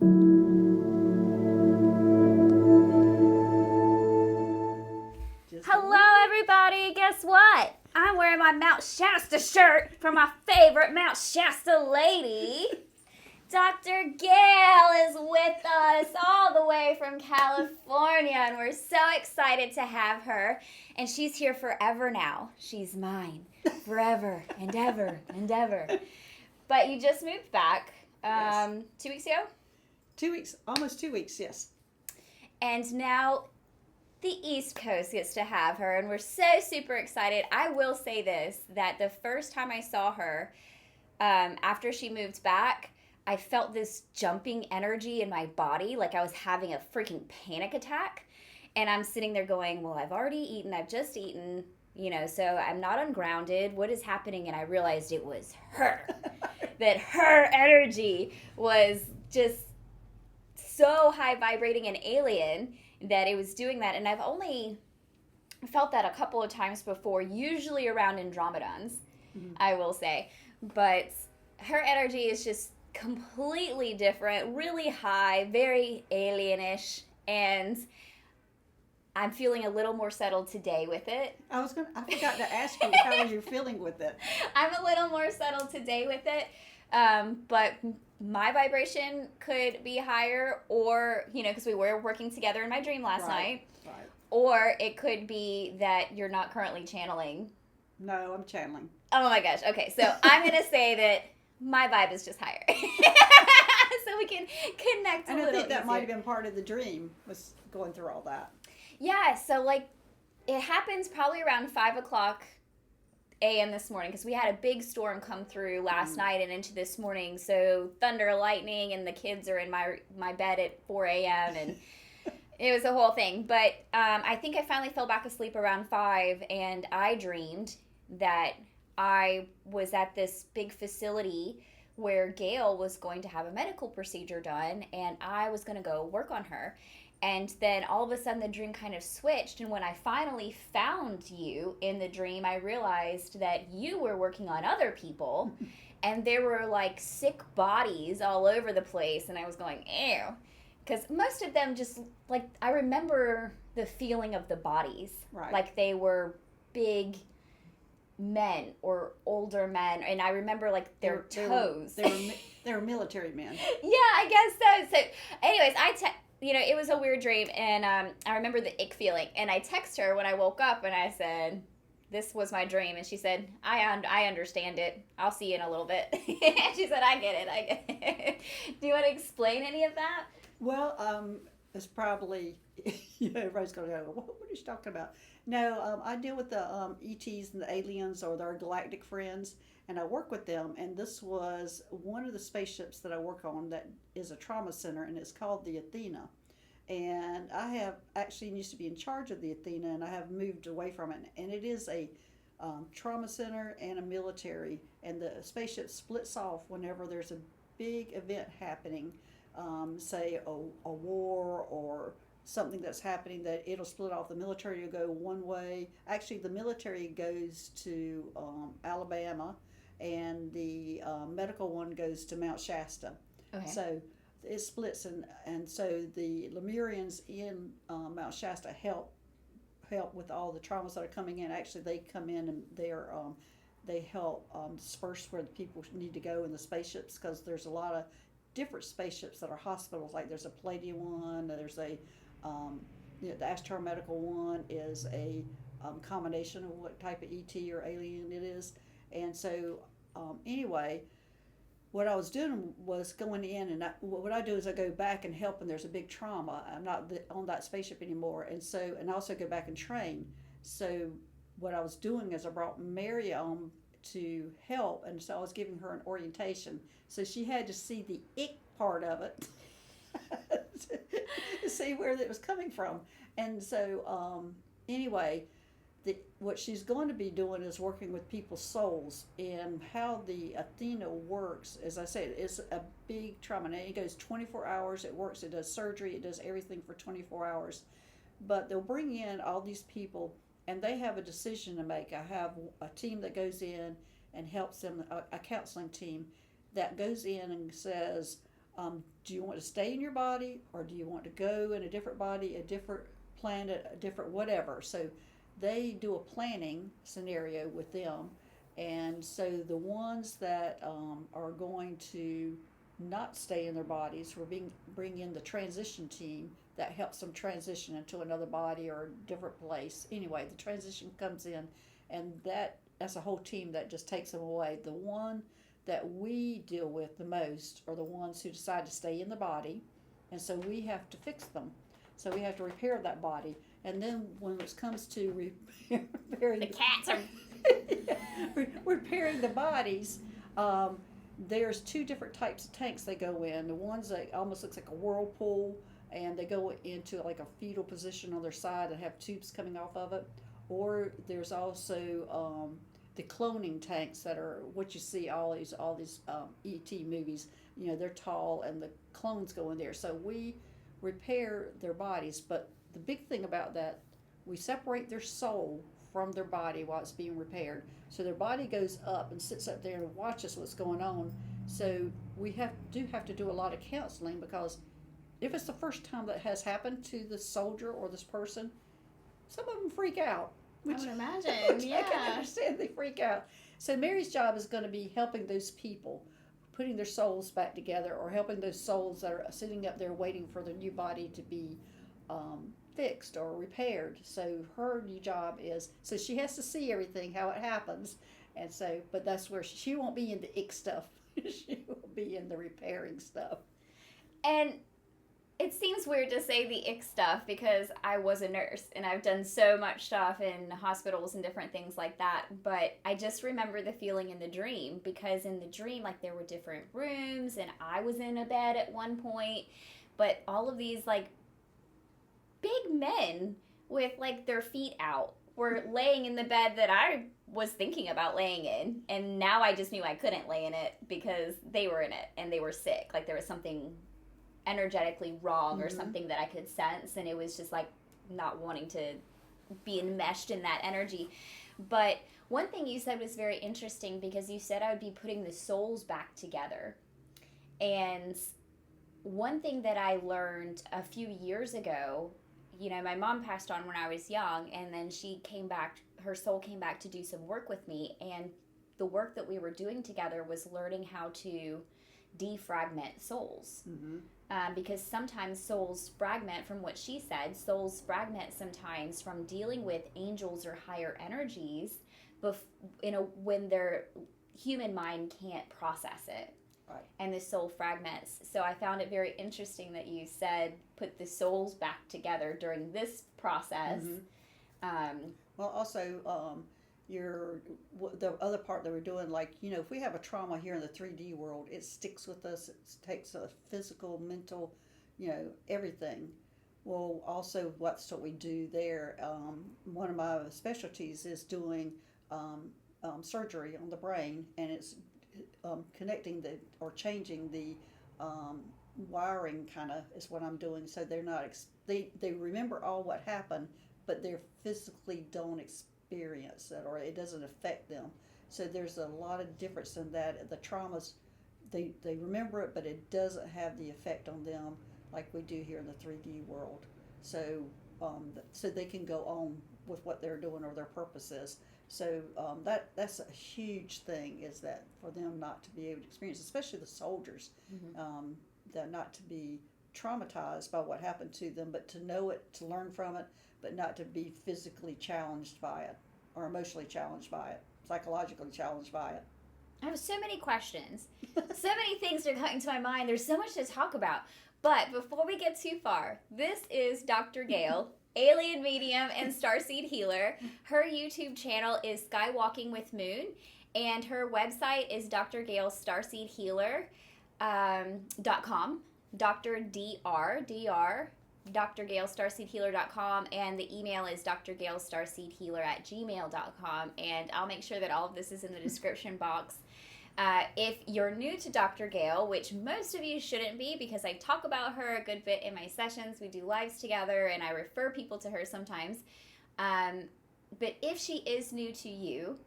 Hello, everybody. Guess what? I'm wearing my Mount Shasta shirt from my favorite Mount Shasta lady. Dr. Gail is with us all the way from California, and we're so excited to have her. And she's here forever now. She's mine forever and ever and ever. But you just moved back Yes. 2 weeks ago? 2 weeks, almost 2 weeks, yes. And now the East Coast gets to have her, and we're so super excited. I will say this, that the first time I saw her, after she moved back, I felt this jumping energy in my body, like I was having a freaking panic attack. And I'm sitting there going, well, I've already eaten, I've just eaten, so I'm not ungrounded. What is happening? And I realized it was her. That her energy was just so high vibrating and alien that it was doing that. And I've only felt that a couple of times before, usually around Andromedons, I will say. But her energy is just completely different, really high, very alienish, and I'm feeling a little more settled today with it. I forgot to ask you how you're feeling with it. I'm a little more settled today with it, but my vibration could be higher, or, because we were working together in my dream last night, Right. or it could be that you're not currently channeling. No, I'm channeling. Oh my gosh, okay, so I'm going to say that my vibe is just higher. So we can connect a little And I think that easier. might have been part of the dream, was going through all that. Yeah, so it happens probably around 5 o'clock a.m. this morning, because we had a big storm come through last night and into this morning. So thunder, lightning, and the kids are in my bed at 4 a.m. and it was a whole thing. But I think I finally fell back asleep around 5, and I dreamed that I was at this big facility where Gail was going to have a medical procedure done, and I was going to go work on her. And then all of a sudden the dream kind of switched, and when I finally found you in the dream, I realized that you were working on other people, and there were sick bodies all over the place, and I was going, ew. Because most of them just, I remember the feeling of the bodies. Right. Like they were big men or older men, and I remember their toes. They were military men. Yeah, I guess so. So anyways, it was a weird dream, and I remember the ick feeling, and I text her when I woke up, and I said, this was my dream, and she said, I understand it. I'll see you in a little bit. She said, I get it. Do you want to explain any of that? Well, it's probably, everybody's going to go, what are you talking about? No, I deal with the ETs and the aliens, or their galactic friends, and I work with them. And this was one of the spaceships that I work on that is a trauma center, and it's called the Athena. And I have actually used to be in charge of the Athena, and I have moved away from it. And it is a trauma center and a military, and the spaceship splits off whenever there's a big event happening, say a war or something that's happening, that it'll split off. The military will go one way. Actually, the military goes to Alabama, and the medical one goes to Mount Shasta. Okay. So it splits, and so the Lemurians in Mount Shasta help with all the traumas that are coming in. Actually, they come in and they help disperse where the people need to go in the spaceships, because there's a lot of different spaceships that are hospitals. Like there's a Palladium one, there's a the Astro Medical one is a combination of what type of ET or alien it is. And so anyway, what I was doing was going in, and what I do is I go back and help, and there's a big trauma. I'm not on that spaceship anymore, and I also go back and train. So what I was doing is I brought Mary on to help, and so I was giving her an orientation. So she had to see the ick part of it to see where it was coming from. And so anyway, what she's going to be doing is working with people's souls, and how the Athena works. As I said, it's a big trauma. Now it goes 24 hours. It works. It does surgery. It does everything for 24 hours. But they'll bring in all these people, and they have a decision to make. I have a team that goes in and helps them, a counseling team that goes in and says, Do you want to stay in your body, or do you want to go in a different body, a different planet, a different whatever? So they do a planning scenario with them. And so the ones that are going to not stay in their bodies, bring in the transition team that helps them transition into another body or a different place. Anyway, the transition comes in, and that's a whole team that just takes them away. The one that we deal with the most are the ones who decide to stay in the body, and so we have to fix them. So we have to repair that body, and then when it comes to repairing The cats are repairing the bodies, there's two different types of tanks they go in. The ones that almost looks like a whirlpool, and they go into like a fetal position on their side and have tubes coming off of it. Or there's also the cloning tanks that are what you see all these ET movies. You know, they're tall and the clones go in there. So we repair their bodies, but the big thing about that, we separate their soul from their body while it's being repaired. So their body goes up and sits up there and watches what's going on. So we have to do a lot of counseling, because if it's the first time that has happened to this soldier or this person, some of them freak out. I would imagine, I can understand they freak out. So Mary's job is going to be helping those people, putting their souls back together, or helping those souls that are sitting up there waiting for their new body to be fixed or repaired. So her new job is, so she has to see everything, how it happens. And so, but that's where she won't be in the ick stuff. She will be in the repairing stuff. And it seems weird to say the ick stuff, because I was a nurse and I've done so much stuff in hospitals and different things like that. But I just remember the feeling in the dream, because in the dream, like, there were different rooms and I was in a bed at one point, but all of these like big men with like their feet out were laying in the bed that I was thinking about laying in. And now I just knew I couldn't lay in it because they were in it and they were sick. Like, there was something energetically wrong or something that I could sense, and it was just like not wanting to be enmeshed in that energy. But one thing you said was very interesting, because you said I would be putting the souls back together. And one thing that I learned a few years ago, you know, my mom passed on when I was young, and then she came back, her soul came back to do some work with me, and the work that we were doing together was learning how to defragment souls. Because sometimes souls fragment, from what she said, souls fragment sometimes from dealing with angels or higher energies when their human mind can't process it. Right. And the soul fragments. So I found it very interesting that you said put the souls back together during this process. Well, also, the other part that we're doing, like, you know, if we have a trauma here in the 3D world, it sticks with us. It takes a physical, mental, you know, everything. Well, also, what's what we do there. One of my specialties is doing surgery on the brain, and it's connecting or changing the wiring, kind of, is what I'm doing. So they're not they remember all what happened, but they physically don't experience it, or it doesn't affect them. So there's a lot of difference in that. The traumas, they remember it, but it doesn't have the effect on them like we do here in the 3D world. So so they can go on with what they're doing or their purpose is. So that's a huge thing, is that for them not to be able to experience, especially the soldiers, that not to be traumatized by what happened to them, but to know it, to learn from it, but not to be physically challenged by it, or emotionally challenged by it, psychologically challenged by it. I have so many questions. So many things are coming to my mind. There's so much to talk about. But before we get too far, this is Dr. Gail, alien medium and starseed healer. Her YouTube channel is Skywalking with Moon, and her website is drgailstarseedhealer.com, drgailstarseedhealer.com, and the email is drgailstarseedhealer@gmail.com, and I'll make sure that all of this is in the description box. If you're new to Dr. Gail, which most of you shouldn't be, because I talk about her a good bit in my sessions, we do lives together, and I refer people to her sometimes. But if she is new to you,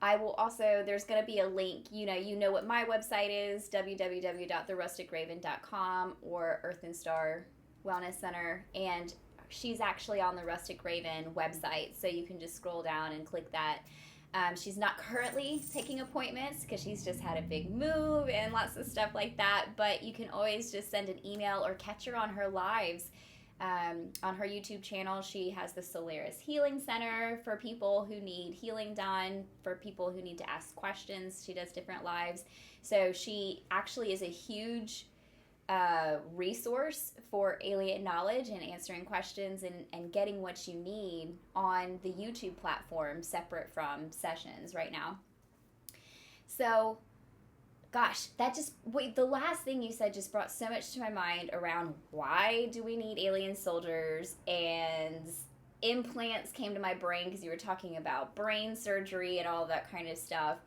I will also, there's going to be a link, you know what my website is, www.therusticraven.com, or Earth and Star Wellness Center, and she's actually on the Rustic Raven website, so you can just scroll down and click that. She's not currently taking appointments because she's just had a big move and lots of stuff like that, but you can always just send an email or catch her on her lives. On her YouTube channel, she has the Solaris Healing Center for people who need healing done, for people who need to ask questions. She does different lives. So she actually is a huge resource for alien knowledge and answering questions and getting what you need on the YouTube platform separate from sessions right now. So gosh, the last thing you said just brought so much to my mind around why do we need alien soldiers, and implants came to my brain because you were talking about brain surgery and all that kind of stuff.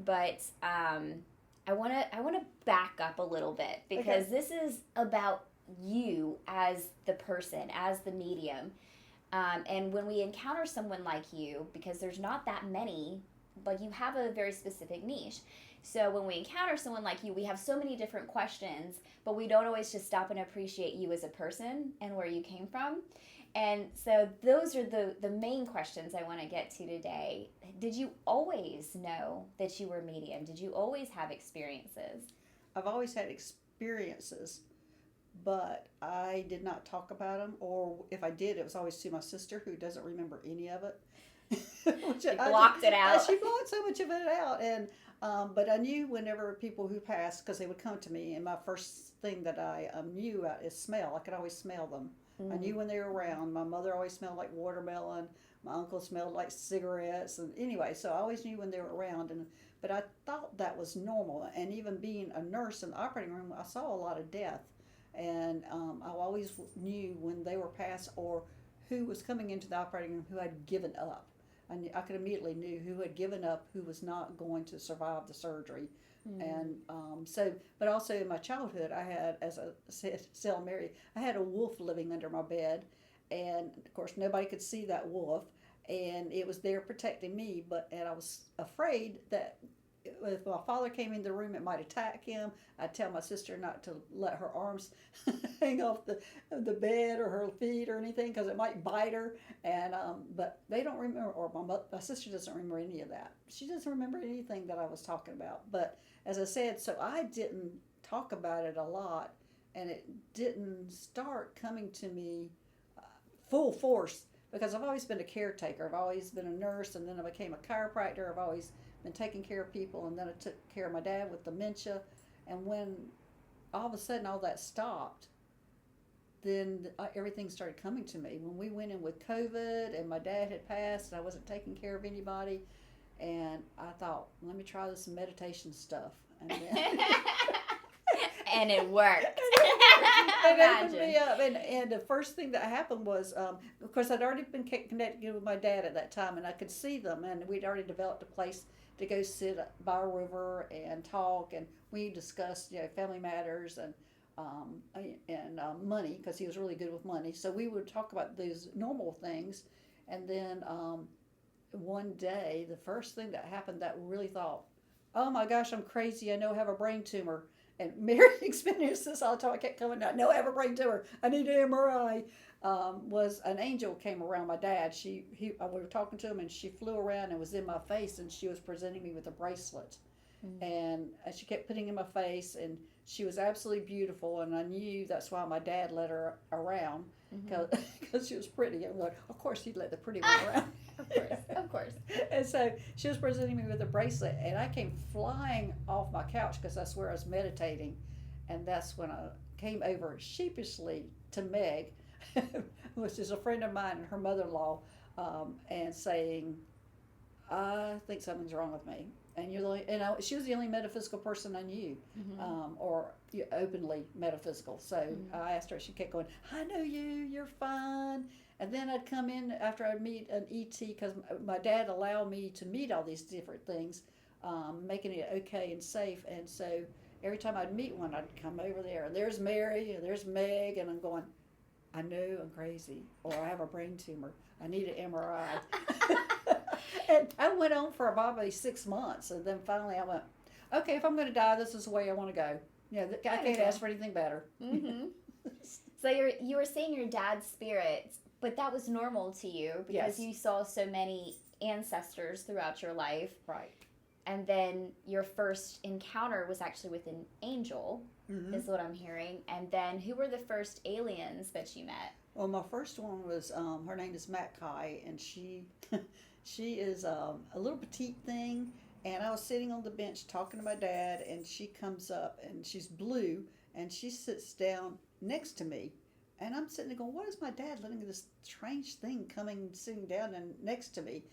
But I want to back up a little bit because this is about you as the person, as the medium. And when we encounter someone like you, because there's not that many, like you have a very specific niche. So when we encounter someone like you, we have so many different questions, but we don't always just stop and appreciate you as a person and where you came from. And so those are the main questions I want to get to today. Did you always know that you were medium? Did you always have experiences? I've always had experiences, but I did not talk about them, or if I did, it was always to my sister, who doesn't remember any of it. She blocked it out. She blocked so much of it out, and but I knew whenever people who passed, because they would come to me, and my first thing that I knew about is smell. I could always smell them. I knew when they were around. My mother always smelled like watermelon. My uncle smelled like cigarettes, and anyway, so I always knew when they were around. But I thought that was normal. And even being a nurse in the operating room, I saw a lot of death, and I always knew when they were passed or who was coming into the operating room who had given up. I could immediately knew who had given up, who was not going to survive the surgery. And but also in my childhood, I had, as I said, Mary, I had a wolf living under my bed, and of course nobody could see that wolf, and it was there protecting me. And I was afraid that if my father came in the room, it might attack him. I'd tell my sister not to let her arms hang off the bed or her feet or anything, because it might bite her. And but they don't remember, or my sister doesn't remember any of that. She doesn't remember anything that I was talking about. But as I said, so I didn't talk about it a lot, and it didn't start coming to me full force, because I've always been a caretaker. I've always been a nurse, and then I became a chiropractor. I've always been taking care of people, and then I took care of my dad with dementia. And when all of a sudden all that stopped, then everything started coming to me. When we went in with COVID and my dad had passed and I wasn't taking care of anybody, and I thought, let me try this meditation stuff. And then and it worked. It opened me up. And the first thing that happened was, of course, I'd already been connected with my dad at that time, and I could see them, and we'd already developed a place to go sit by a river and talk, and we discussed, family matters and money, because he was really good with money. So we would talk about those normal things. And then one day, the first thing that happened that really thought, oh my gosh, I'm crazy. I know I have a brain tumor. And Mary experienced this all the time. I kept coming out, no, I have a brain tumor. I need an MRI. Was an angel came around my dad. We were talking to him, and she flew around and was in my face, and she was presenting me with a bracelet. And she kept putting in my face, and she was absolutely beautiful, and I knew that's why my dad let her around, because she was pretty. I'm like, of course he'd let the pretty one around. Of course. And so she was presenting me with a bracelet, and I came flying off my couch, because that's where I was meditating. And that's when I came over sheepishly to Meg, which is a friend of mine and her mother-in-law, and saying, I think something's wrong with me. And she was the only metaphysical person I knew, or openly metaphysical. So I asked her, she kept going, I know you're fine. And then I'd come in after I'd meet an ET, because my dad allowed me to meet all these different things, making it okay and safe. And so every time I'd meet one, I'd come over there, and there's Mary, and there's Meg, and I'm going, I know I'm crazy, or I have a brain tumor. I need an MRI. And I went on for probably 6 months, and then finally I went, okay, if I'm going to die, this is the way I want to go. I can't ask for anything better. Mm-hmm. So you were saying your dad's spirit, but that was normal to you because Yes. you saw so many ancestors throughout your life. Right. And then your first encounter was actually with an angel, Mm-hmm. is what I'm hearing. And then who were the first aliens that you met? Well, my first one was her name is Mackay, and she she is a little petite thing. And I was sitting on the bench talking to my dad, and she comes up, and she's blue, and she sits down next to me, and I'm sitting there going, "What is my dad letting this strange thing coming sitting down and next to me?"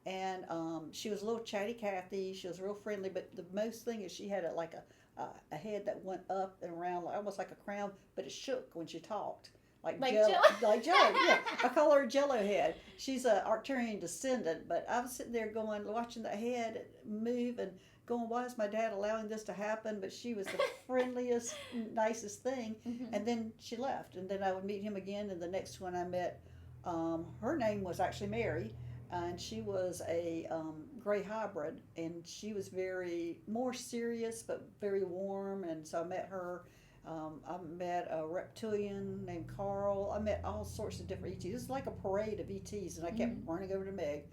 And she was a little chatty Cathy. She was real friendly, but the most thing is she had a head that went up and around, almost like a crown, but it shook when she talked. Like Jello. Like Jello, yeah. I call her a Jello head. She's an Arcturian descendant, but I was sitting there going, watching the head move and going, why is my dad allowing this to happen? But she was the friendliest, nicest thing. Mm-hmm. And then she left. And then I would meet him again. And the next one I met, her name was actually Mary. And she was a gray hybrid. And she was very, more serious, but very warm. And so I met her. I met a reptilian named Carl. I met all sorts of different ETs. It was like a parade of ETs, and I kept running over to Meg.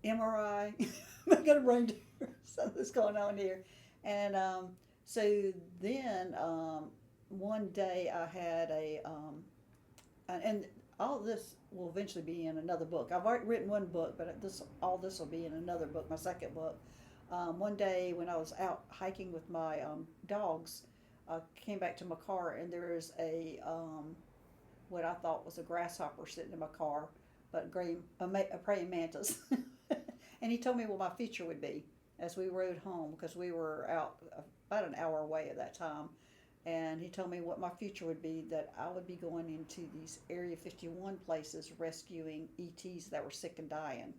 MRI, I got a brain tumor. Something's going on here. And so then one day I had and all this will eventually be in another book. I've already written one book, but all this will be in another book, my second book. One day when I was out hiking with my dogs, I came back to my car, and there was what I thought was a grasshopper sitting in my car, but a praying mantis. And he told me what my future would be as we rode home, because we were out about an hour away at that time. And he told me what my future would be, that I would be going into these Area 51 places rescuing ETs that were sick and dying.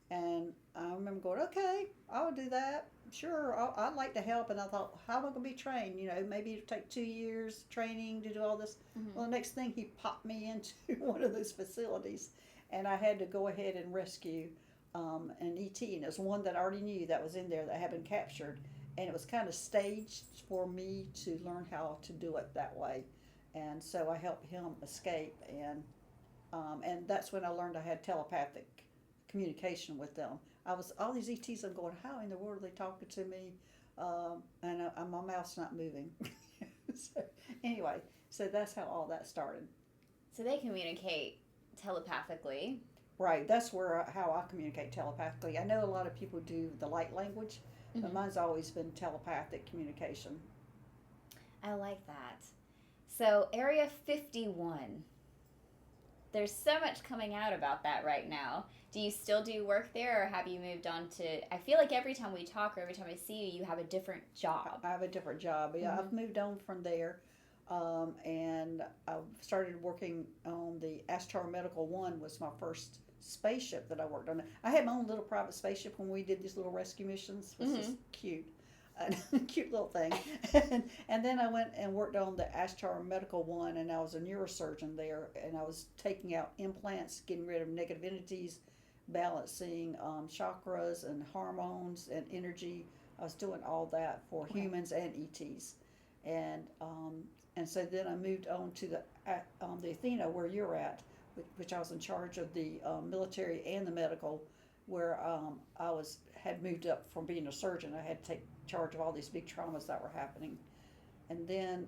And I remember going, okay, I'll do that. Sure, I'd like to help. And I thought, how am I going to be trained? Maybe it'll take 2 years training to do all this. Mm-hmm. Well, the next thing, he popped me into one of those facilities, and I had to go ahead and rescue an ET. And it was one that I already knew that was in there that had been captured. And it was kind of staged for me to learn how to do it that way. And so I helped him escape. And that's when I learned I had telepathic communication with them. I was all these ETs. I'm going, how in the world are they talking to me? And my mouth's not moving. So, anyway, so that's how all that started. So they communicate telepathically. Right. That's how I communicate telepathically. I know a lot of people do the light language, Mm-hmm. but mine's always been telepathic communication. I like that. So Area 51. There's so much coming out about that right now. Do you still do work there, or have you moved on to... I feel like every time we talk or every time I see you, you have a different job. I have a different job. Yeah, Mm-hmm. I've moved on from there, and I've started working on the Astro Medical 1 was my first spaceship that I worked on. I had my own little private spaceship when we did these little rescue missions. It was just cute. Cute little thing. And then I went and worked on the Astro Medical 1, and I was a neurosurgeon there, and I was taking out implants, getting rid of negative entities, balancing chakras and hormones and energy. I was doing all that for humans and ETs. And so then I moved on to the Athena, where you're at, which I was in charge of the military and the medical, where I had moved up from being a surgeon. I had to take charge of all these big traumas that were happening. And then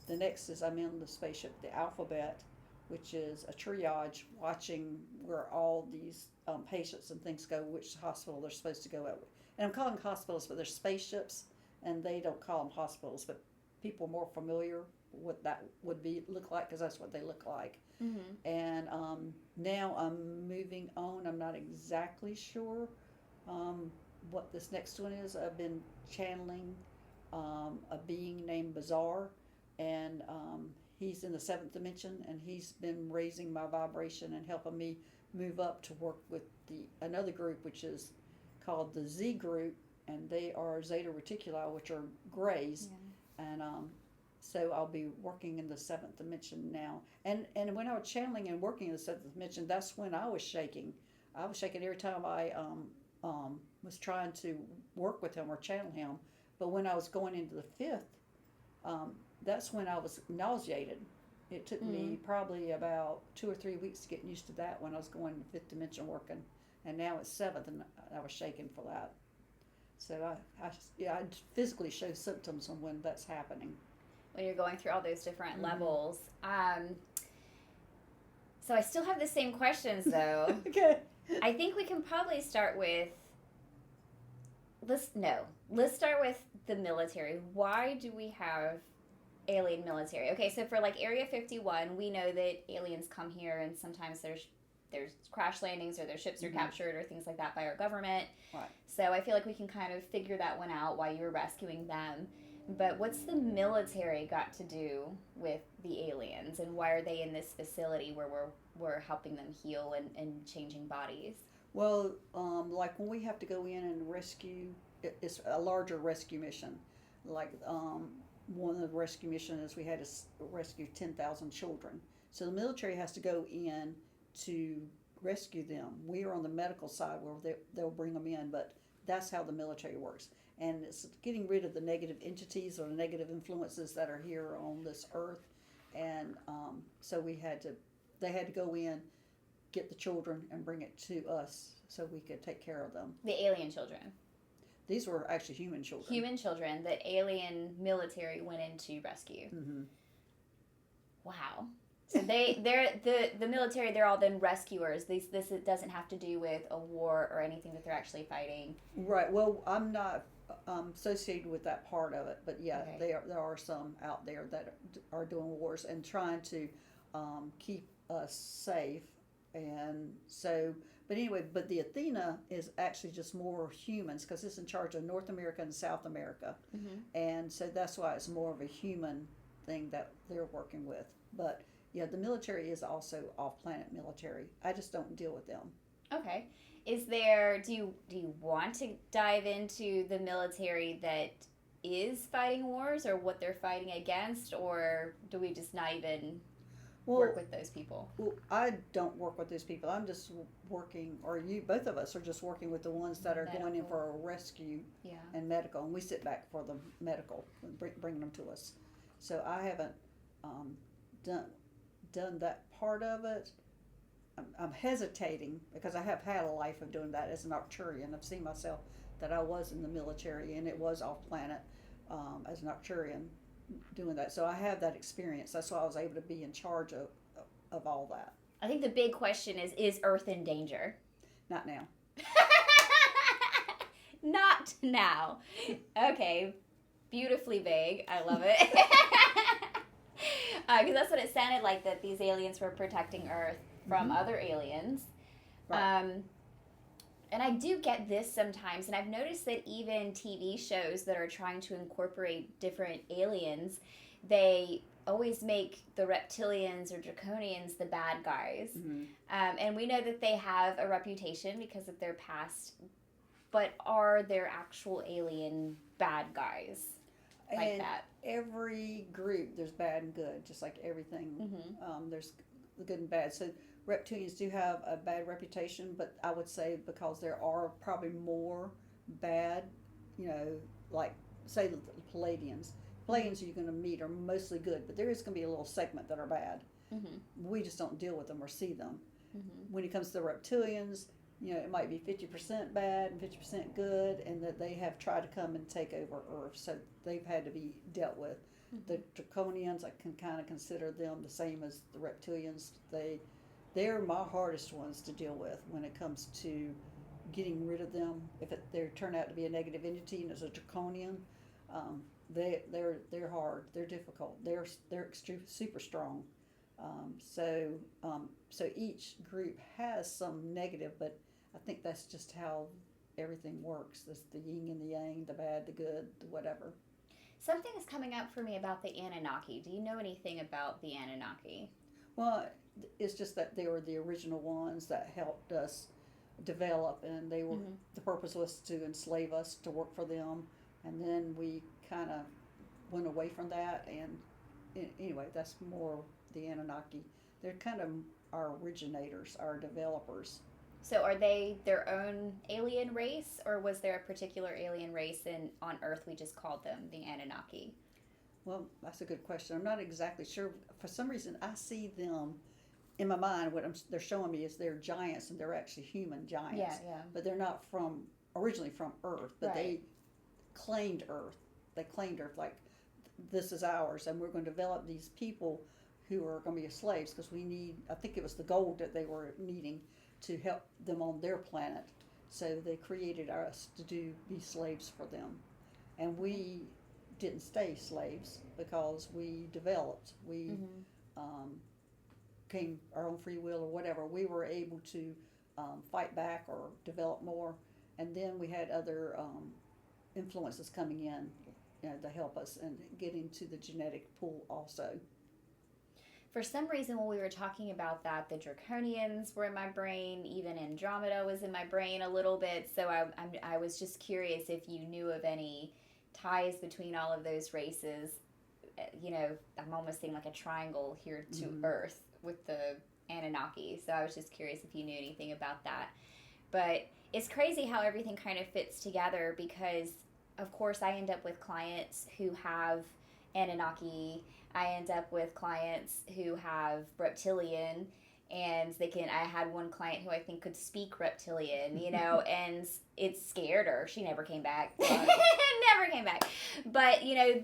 the next is I'm in the spaceship, the Alphabet, which is a triage, watching where all these patients and things go, which hospital they're supposed to go at. And I'm calling hospitals, but they're spaceships, and they don't call them hospitals, but people are more familiar what that would look like, because that's what they look like. Mm-hmm. And now I'm moving on. I'm not exactly sure what this next one is. I've been channeling a being named Bizaar, and he's in the 7th dimension, and he's been raising my vibration and helping me move up to work with another group, which is called the Z group, and they are Zeta Reticuli, which are grays. Yeah. And so I'll be working in the 7th dimension now. And when I was channeling and working in the 7th dimension, that's when I was shaking. I was shaking every time I was trying to work with him or channel him. But when I was going into the fifth, that's when I was nauseated. It took me probably about 2 or 3 weeks to get used to that when I was going to fifth dimension working, and now it's seventh, and I was shaking for that. So I physically show symptoms on when that's happening. When you're going through all those different levels. So I still have the same questions though. Okay. I think we can probably start with let's start with the military. Why do we have alien military? Okay, so for like Area 51, we know that aliens come here and sometimes there's crash landings or their ships are captured or things like that by our government. Right. So I feel like we can kind of figure that one out while you were rescuing them. But what's the military got to do with the aliens, and why are they in this facility where we're helping them heal and changing bodies? Well, like when we have to go in and rescue, it's a larger rescue mission. Like one of the rescue missions we had to rescue 10,000 children. So the military has to go in to rescue them. We are on the medical side where they'll bring them in, but that's how the military works. And it's getting rid of the negative entities or the negative influences that are here on this earth. And so they had to go in, get the children, and bring it to us so we could take care of them. The alien children. These were actually human children. Human children that alien military went in to rescue. Mm-hmm. Wow. So they're the military. They're all then rescuers. This doesn't have to do with a war or anything that they're actually fighting. Right. Well, I'm not associated with that part of it, but yeah, Okay. there are some out there that are doing wars and trying to keep us safe. And so, but anyway, but the Athena is actually just more humans because it's in charge of North America and South America, and so that's why it's more of a human thing that they're working with. But yeah, the military is also off-planet military. I just don't deal with them. Okay. Do you want to dive into the military that is fighting wars or what they're fighting against, or do we just not even work with those people? Well, I don't work with those people. I'm just working, or both of us are just working with the ones that are going in for a rescue and medical, and we sit back for the medical and bring them to us. So I haven't done that part of it. I'm hesitating because I have had a life of doing that as an Arcturian. I've seen myself that I was in the military and it was off planet as an Arcturian doing that. So I have that experience. That's why I was able to be in charge of all that. I think the big question is Earth in danger? Not now. Not now. Okay. Beautifully vague. I love it. Because that's what it sounded like, that these aliens were protecting Earth from other aliens. Right. And I do get this sometimes, and I've noticed that even TV shows that are trying to incorporate different aliens, they always make the reptilians or draconians the bad guys. And we know that they have a reputation because of their past, but are there actual alien bad guys like that? Every group, there's bad and good, just like everything. There's the good and bad. So reptilians do have a bad reputation, but I would say because there are probably more bad, like say the Palladians. Palladians you're going to meet are mostly good, but there is going to be a little segment that are bad. We just don't deal with them or see them. When it comes to the reptilians, it might be 50% bad and 50% good, and that they have tried to come and take over Earth, so they've had to be dealt with. The draconians, I can kind of consider them the same as the reptilians. They're my hardest ones to deal with when it comes to getting rid of them. If they turn out to be a negative entity and it's a draconian, they're hard. They're difficult. They're super strong. So each group has some negative, but I think that's just how everything works. There's the yin and the yang, the bad, the good, the whatever. Something is coming up for me about the Anunnaki. Do you know anything about the Anunnaki? Well, it's just that they were the original ones that helped us develop, and they were the purpose was to enslave us to work for them, and then we kind of went away from that. And anyway, that's more the Anunnaki. They're kind of our originators, our developers. So are they their own alien race, or was there a particular alien race on Earth we just called them the Anunnaki? Well, that's a good question. I'm not exactly sure. For some reason, I see them in my mind. They're showing me is they're giants, and they're actually human giants. Yeah, yeah. But they're not originally from Earth, but Right. they claimed Earth. They claimed Earth like this is ours, and we're going to develop these people who are going to be slaves because we need. I think it was the gold that they were needing to help them on their planet. So they created us to be slaves for them, and we didn't stay slaves because we developed. We came our own free will or whatever. We were able to fight back or develop more, and then we had other influences coming in, to help us and get into the genetic pool also. For some reason, when we were talking about that, the Draconians were in my brain. Even Andromeda was in my brain a little bit. So I was just curious if you knew of any ties between all of those races. I'm almost seeing like a triangle here to Earth with the Anunnaki. So I was just curious if you knew anything about that. But it's crazy how everything kind of fits together because, of course, I end up with clients who have Anunnaki. I end up with clients who have reptilian, and I had one client who I think could speak reptilian, and it scared her. She never came back. Never came back. But,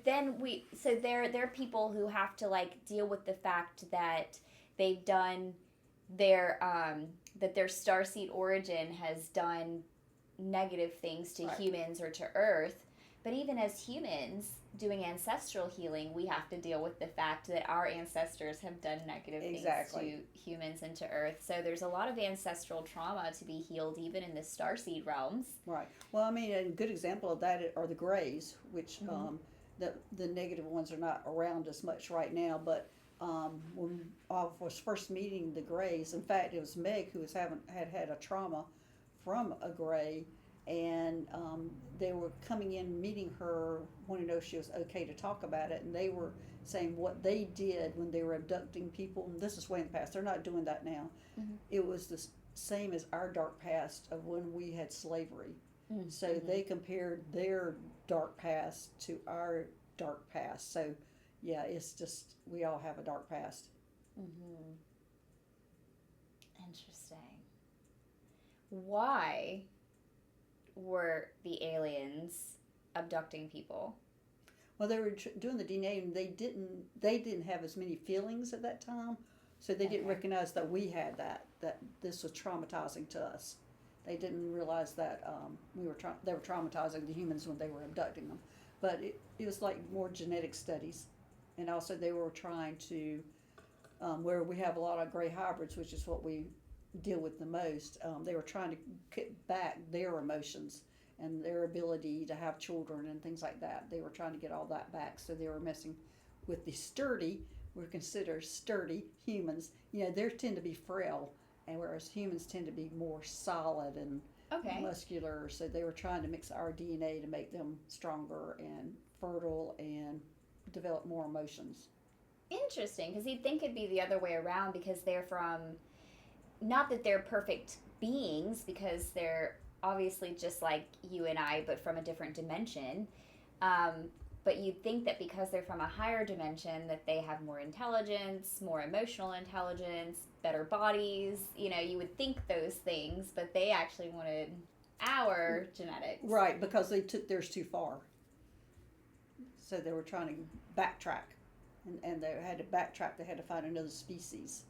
then there are people who have to like deal with the fact that they've done that their starseed origin has done negative things to humans or to Earth. But even as humans doing ancestral healing, we have to deal with the fact that our ancestors have done negative things to humans and to Earth. So there's a lot of ancestral trauma to be healed even in the starseed realms. Right. Well, I mean, a good example of that are the Greys, which the negative ones are not around as much right now. But when I was first meeting the Greys, in fact, it was Meg who had a trauma from a Grey. And they were coming in, meeting her, wanting to know if she was okay to talk about it. And they were saying what they did when they were abducting people. And this is way in the past. They're not doing that now. It was the same as our dark past of when we had slavery. So they compared their dark past to our dark past. So, yeah, it's just we all have a dark past. Interesting. Why were the aliens abducting people? Well, they were doing the DNA, and they didn't have as many feelings at that time, so they didn't recognize that we had that this was traumatizing to us. They didn't realize that they were traumatizing the humans when they were abducting them. But it was like more genetic studies, and also they were trying to where we have a lot of gray hybrids, which is what we deal with the most. They were trying to get back their emotions and their ability to have children and things like that. They were trying to get all that back, so they were messing with the we're considered sturdy humans. They tend to be frail, and whereas humans tend to be more solid and muscular. So they were trying to mix our DNA to make them stronger and fertile and develop more emotions. Interesting, because you'd think it'd be the other way around because they're from, not that they're perfect beings, because they're obviously just like you and I, but from a different dimension. But you'd think that because they're from a higher dimension that they have more intelligence, more emotional intelligence, better bodies. You would think those things, but they actually wanted our genetics. Right, because they took theirs too far. So they were trying to backtrack. And they had to backtrack. They had to find another species.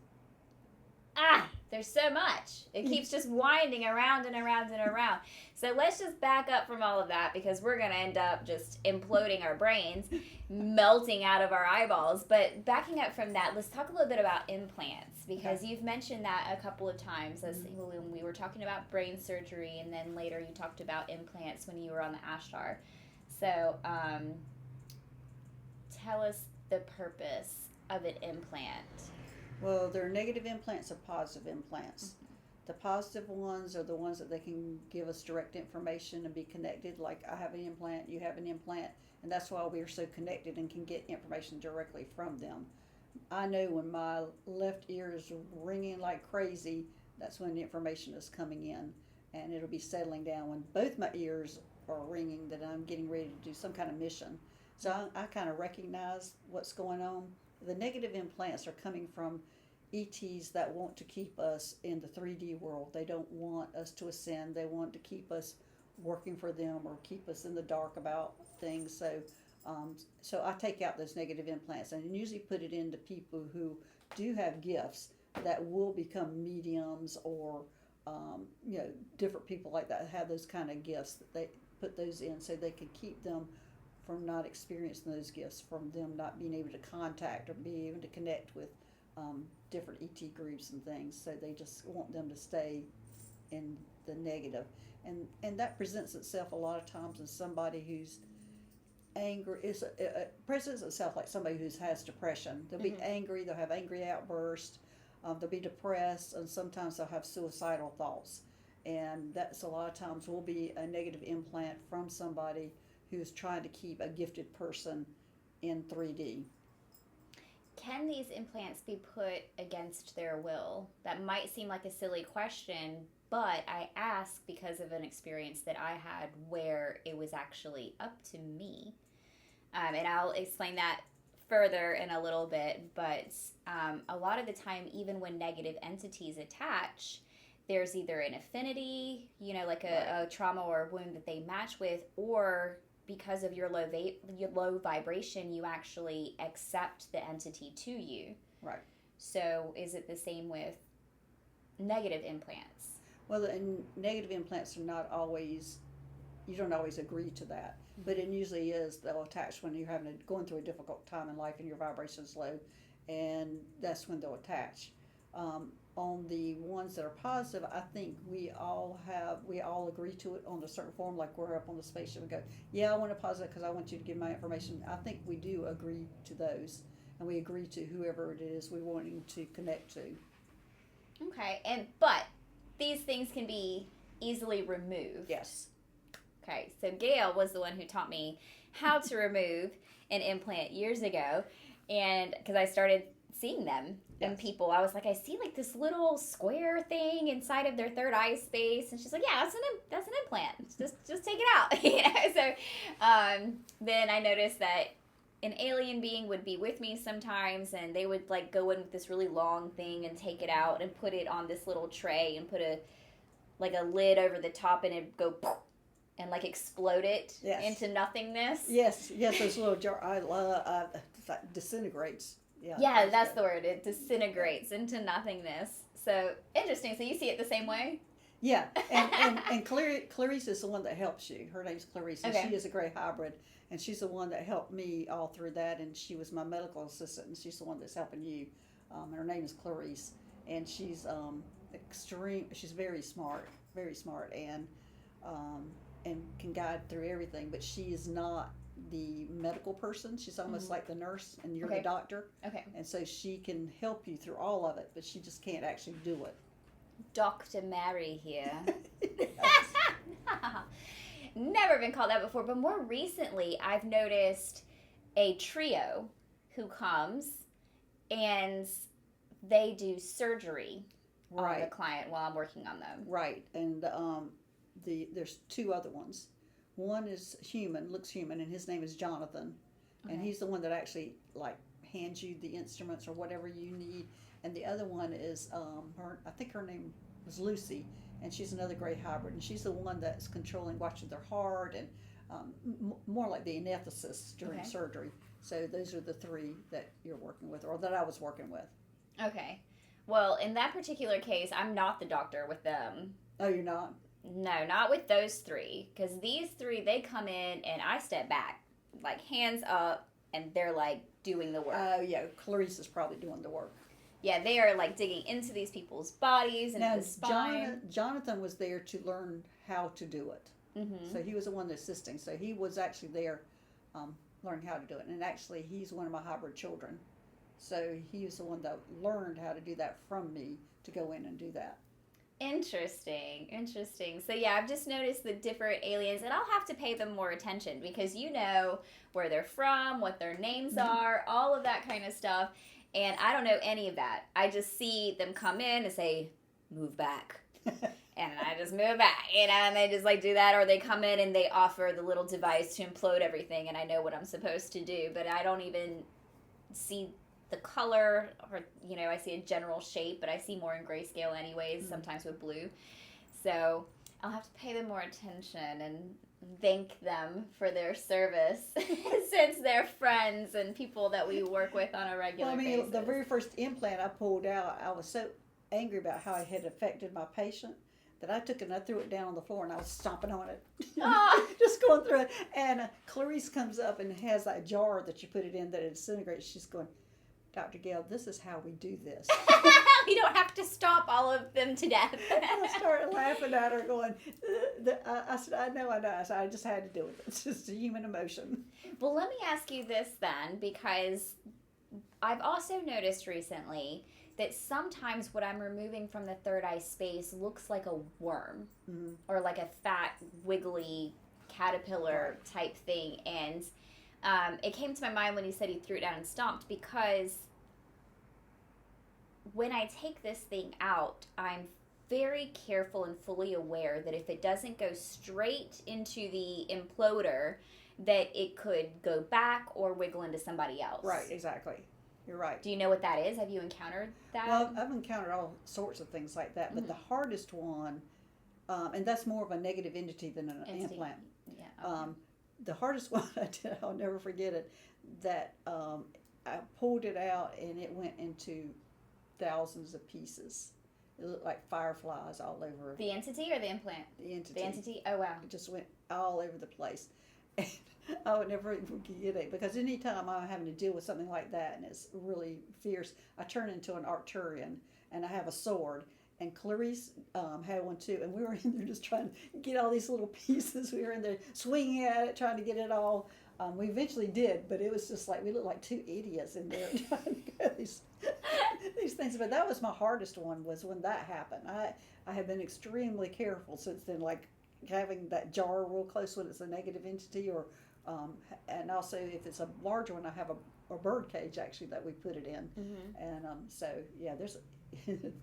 There's so much. It keeps just winding around and around and around. So let's just back up from all of that, because we're going to end up just imploding our brains, melting out of our eyeballs. But backing up from that, let's talk a little bit about implants, because you've mentioned that a couple of times when we were talking about brain surgery, and then later you talked about implants when you were on the Ashtar. So tell us the purpose of an implant. Well, there are negative implants and positive implants. The positive ones are the ones that they can give us direct information and be connected. Like, I have an implant, you have an implant, and that's why we are so connected and can get information directly from them. I know when my left ear is ringing like crazy, That's when the information is coming in, and it'll be settling down when both my ears are ringing that I'm getting ready to do some kind of mission. So I kind of recognize what's going on. The negative implants are coming from ETs that want to keep us in the 3D world. They don't want us to ascend. They want to keep us working for them or keep us in the dark about things. So I take out those negative implants and usually put it into people who do have gifts that will become mediums or different people like that have those kind of gifts. That they put those in so they can keep them from not experiencing those gifts, from them not being able to contact or be able to connect with different ET groups and things. So they just want them to stay in the negative. And that presents itself a lot of times as somebody who's angry. It presents itself like somebody who has depression. They'll be angry, they'll have angry outbursts, they'll be depressed, and sometimes they'll have suicidal thoughts. And that's a lot of times will be a negative implant from somebody who's trying to keep a gifted person in 3D. Can these implants be put against their will? That might seem like a silly question, but I ask because of an experience that I had where it was actually up to me. And I'll explain that further in a little bit, but a lot of the time, even when negative entities attach, there's either an affinity, like a trauma or a wound that they match with, or because of your low vibration, you actually accept the entity to you. Right. So is it the same with negative implants? Well, and negative implants are not always, you don't always agree to that, but it usually is, they'll attach when you're going through a difficult time in life and your vibration is low, and that's when they'll attach. On the ones that are positive, I think we all agree to it on a certain form, like we're up on the spaceship and go, yeah, I want a positive because I want you to give my information. I think we do agree to those, and we agree to whoever it is we're wanting to connect to. Okay, but these things can be easily removed. Yes. Okay, so Gail was the one who taught me how to remove an implant years ago, and because I started seeing them in people, I was like, I see like this little square thing inside of their third eye space, and she's like, yeah, that's an implant. Just take it out, So then I noticed that an alien being would be with me sometimes, and they would like go in with this really long thing and take it out and put it on this little tray and put a lid over the top, and it'd go poof, and like explode it into nothingness. Yes, those little jar. I love it disintegrates. Yeah, that's the word. It disintegrates into nothingness. So interesting. So you see it the same way? Yeah, and Clarice is the one that helps you. Her name's Clarice, and she is a gray hybrid, and she's the one that helped me all through that, and she was my medical assistant, and she's the one that's helping you. And her name is Clarice, and she's she's very smart, and can guide through everything, but she is not the medical person. She's almost like the nurse, and you're the doctor. Okay. And so she can help you through all of it, but she just can't actually do it. Dr. Mary here. Never been called that before, but more recently I've noticed a trio who comes and they do surgery on the client while I'm working on them. Right. And there's two other ones. One is looks human, and his name is Jonathan. And he's the one that actually like hands you the instruments or whatever you need. And the other one is I think her name was Lucy, and she's another gray hybrid, and she's the one that's controlling, watching their heart, and more like the anesthetist during surgery. So those are the three that you're working with, or that I was working with. Okay. Well, in that particular case, I'm not the doctor with them. Oh, you're not? No, not with those three. Because these three, they come in and I step back, like hands up, and they're like doing the work. Oh, yeah. Clarice is probably doing the work. Yeah, they are like digging into these people's bodies and the spine. Jonathan was there to learn how to do it. Mm-hmm. So he was the one assisting. So he was actually there learning how to do it. And actually, he's one of my hybrid children. So he was the one that learned how to do that from me to go in and do that. Interesting. So yeah, I've just noticed the different aliens, and I'll have to pay them more attention because you know where they're from, what their names are, all of that kind of stuff. And I don't know any of that. I just see them come in and say, move back. And I just move back, and they just like do that, or they come in and they offer the little device to implode everything, and I know what I'm supposed to do, but I don't even see the color, or I see a general shape, but I see more in grayscale anyways, sometimes with blue. So I'll have to pay them more attention and thank them for their service since they're friends and people that we work with on a regular basis. The very first implant I pulled out, I was so angry about how it had affected my patient that I took it and I threw it down on the floor and I was stomping on it. Just going through it. And Clarice comes up and has that jar that you put it in that it disintegrates. She's going, Dr. Gail, this is how we do this. You don't have to stomp all of them to death. I started laughing at her going, I said, I know. I said, I just had to do it. It's just a human emotion. Well, let me ask you this then, because I've also noticed recently that sometimes what I'm removing from the third eye space looks like a worm or like a fat, wiggly caterpillar type thing. And it came to my mind when he said he threw it down and stomped, because when I take this thing out, I'm very careful and fully aware that if it doesn't go straight into the imploder, that it could go back or wiggle into somebody else. Right, exactly. You're right. Do you know what that is? Have you encountered that? Well, I've encountered all sorts of things like that, but the hardest one, and that's more of a negative entity than an implant. Yeah. Okay. The hardest one I did, I'll never forget it, that I pulled it out and it went into thousands of pieces. It looked like fireflies all over. The entity or the implant? The entity. The entity? Oh, wow. It just went all over the place. And I would never forget it, because anytime I'm having to deal with something like that and it's really fierce, I turn into an Arcturian and I have a sword. And Clarice had one too, and we were in there just trying to get all these little pieces. We were in there swinging at it, trying to get it all. We eventually did, but it was just like we looked like two idiots in there trying to get these things. But that was my hardest one, was when that happened. I have been extremely careful since then, like having that jar real close when it's a negative entity, or and also if it's a large one, I have a bird cage actually that we put it in. And so yeah, there's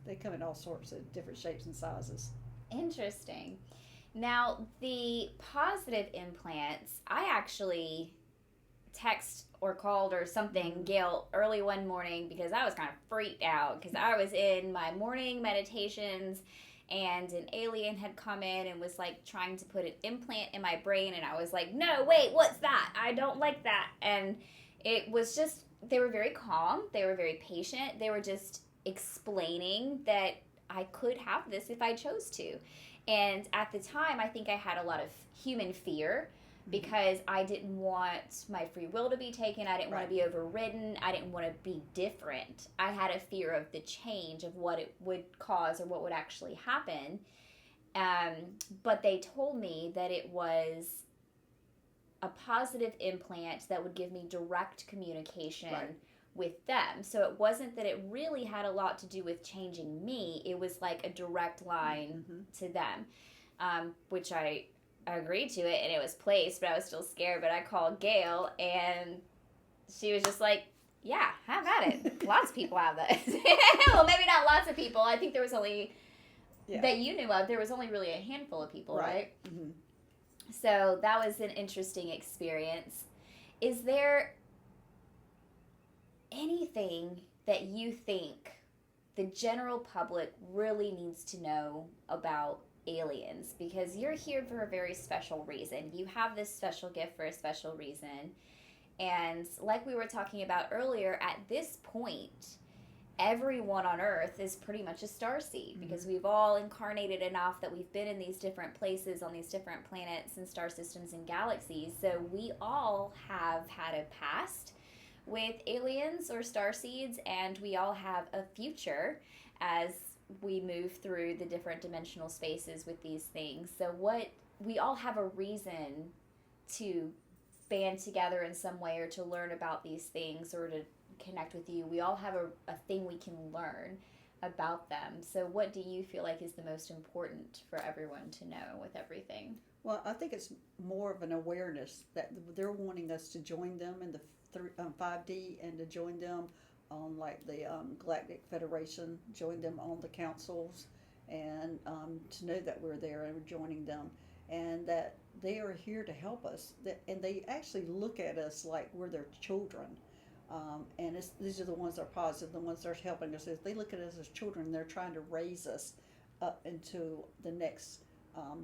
they come in all sorts of different shapes and sizes. Interesting. Now, the positive implants, I actually text or called or something Gail early one morning because I was kind of freaked out, because I was in my morning meditations and an alien had come in and was like trying to put an implant in my brain, and I was like, no, wait, what's that? I don't like that. And it was just, they were very calm, they were very patient, they were just explaining that I could have this if I chose to. And at the time, I think I had a lot of human fear, because I didn't want my free will to be taken. I didn't want to be overridden. I didn't want to be different. I had a fear of the change, of what it would cause or what would actually happen. But they told me that it was a positive implant that would give me direct communication with them. So it wasn't that it really had a lot to do with changing me. It was like a direct line to them, which I agreed to it, and it was placed, but I was still scared. But I called Gail, and she was just like, yeah, have at it. Lots of people have that. Well, maybe not lots of people. I think there was only, that you knew of, there was only really a handful of people, right? So that was an interesting experience. Is there anything that you think the general public really needs to know about aliens? Because you're here for a very special reason. You have this special gift for a special reason. And like we were talking about earlier, at this point, everyone on Earth is pretty much a starseed, because we've all incarnated enough that we've been in these different places on these different planets and star systems and galaxies. So we all have had a past with aliens or starseeds, and we all have a future as we move through the different dimensional spaces with these things. So we all have a reason to band together in some way, or to learn about these things, or to connect with you. We all have a thing we can learn about them. So what do you feel like is the most important for everyone to know with everything? Well, I think it's more of an awareness that they're wanting us to join them in the 5D, and to join them on like the Galactic Federation, join them on the councils, and to know that we're there and we're joining them, and that they are here to help us. And they actually look at us like we're their children. And these are the ones that are positive, the ones that are helping us. They look at us as children. They're trying to raise us up into the next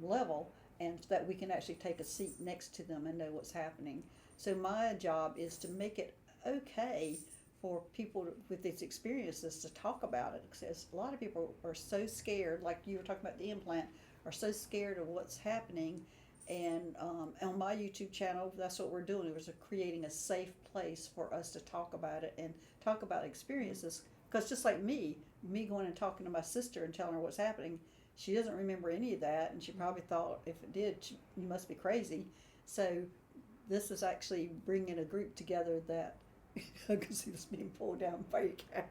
level, and that we can actually take a seat next to them and know what's happening. So my job is to make it okay for people with these experiences to talk about it, because a lot of people are so scared, like you were talking about the implant, are so scared of what's happening. And on my YouTube channel, that's what we're doing. We're creating a safe place for us to talk about it and talk about experiences. Because just like me going and talking to my sister and telling her what's happening, she doesn't remember any of that, and she probably thought if it did, you must be crazy. So this is actually bringing a group together that I can see this being pulled down by your cat.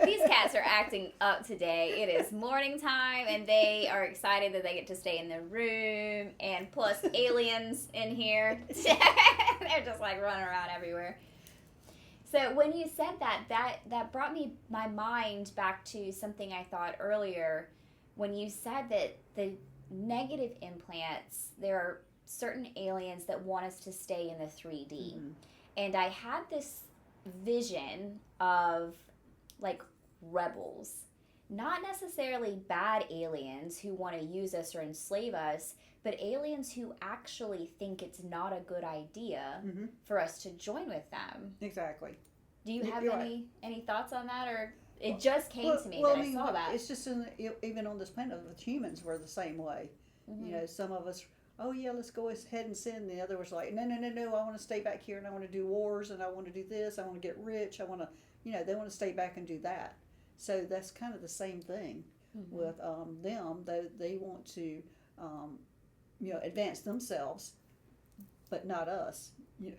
These cats are acting up today. It is morning time, and they are excited that they get to stay in the room, and plus aliens in here. They're just like running around everywhere. So when you said that brought my mind back to something I thought earlier when you said that the negative implants, there are certain aliens that want us to stay in the 3D. Mm-hmm. And I had this vision of like rebels, not necessarily bad aliens who want to use us or enslave us, but aliens who actually think it's not a good idea mm-hmm. for us to join with them. Exactly. Do you have any thoughts on that, or it just came to me that I saw that? It's just even on this planet with humans, we're the same way. Mm-hmm. You know, some of us, oh yeah, let's go ahead and sin. The other was like, no, I want to stay back here and I want to do wars and I want to do this. I want to get rich. I want to, they want to stay back and do that. So that's kind of the same thing mm-hmm. with them. They want to, advance themselves, but not us.